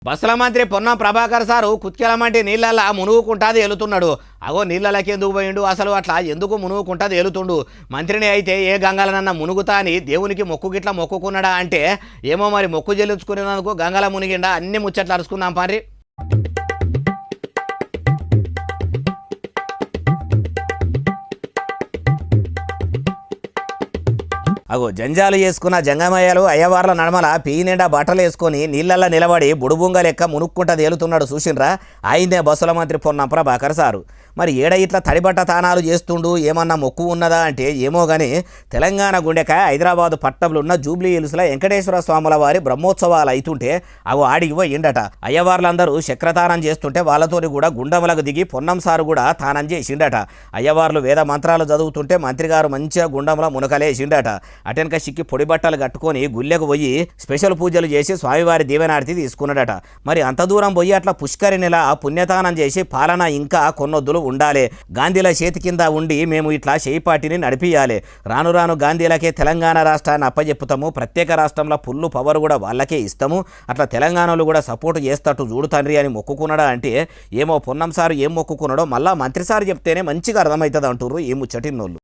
బస్సుల మంత్రి పొన్నం ప్రభాకర్ సారు కుత్కెలమంటి నీళ్ళల్లా మునుగుకుంటాది ఏలుతున్నాడు. అగో నీళ్ళకి ఎందుకు పోయిండు, అసలు అట్లా ఎందుకు మునుగుకుంటాది ఏలుతుండు? మంత్రిని అయితే ఏ గంగలనన్నా మునుగుతా అని దేవునికి మొక్కు గిట్లా మొక్కుకున్నాడా అంటే ఏమో మరి మొక్కు చెల్లించుకునేందుకు గంగల మునిగిండా అన్ని ముచ్చట్లు అరుచుకుందాం పారి. అగో జంజాలు చేసుకున్న జంగమయ్యలు అయ్యవార్ల నడమల పియ్యి నిండా బట్టలు వేసుకొని నీళ్ళల్లో నిలబడి బుడుబుంగ లెక్క మునుక్కుంటా తేలుతున్నాడు చూసిండ్రా. ఆయనే బస్సుల మంత్రి పొన్నం ప్రభాకర్ సారు. మరి ఏడ ఇట్లా తడిబట్ట తానాలు చేస్తుండు, ఏమన్నా మొక్కు ఉన్నదా అంటే ఏమో కానీ తెలంగాణ గుండెకాయ హైదరాబాదు పట్టణంలో ఉన్న జూబ్లీ హిల్స్లో వెంకటేశ్వర స్వాముల వారి బ్రహ్మోత్సవాలు అవుతుంటే అవి ఆడికి పోయిండట. అయ్యవార్లందరూ చక్రతానం చేస్తుంటే వాళ్ళతోని కూడా గుండములకు దిగి పొన్నం సారు కూడా తానం చేసిండట. అయ్యవార్లు వేద మంత్రాలు చదువుతుంటే మంత్రి గారు మంచిగా గుండంలో మునకలేసిండట. అటెనక సిక్కి పొడి బట్టలు కట్టుకొని గుళ్ళెకు పోయి స్పెషల్ పూజలు చేసి స్వామివారి దీవెనార్తి తీసుకున్నాడట. మరి అంత దూరం పోయి అట్లా పుష్కరిణిలా పుణ్యతానం చేసి పాలన ఇంకా కొన్నొద్దులు ఉండాలి. గాంధీల చేతి కింద ఉండి మేము ఇట్లా చేయిపాటిని నడిపియాలి. రాను రాను గాంధీలకే తెలంగాణ రాష్ట్రాన్ని అప్పచెప్పుతాము, ప్రత్యేక రాష్ట్రంలో ఫుల్ పవర్ కూడా వాళ్ళకే ఇస్తాము, అట్లా తెలంగాణలో కూడా సపోర్ట్ చేస్తట్టు చూడు తండ్రి అని మొక్కుకున్నాడా అంటే ఏమో పొన్నం సారు ఏం మొక్కుకున్నాడో మళ్ళా మంత్రి సారు చెప్తేనే మంచిగా అర్థమవుతుంది అంటారు ఈ ముచ్చటిన్నోళ్ళు.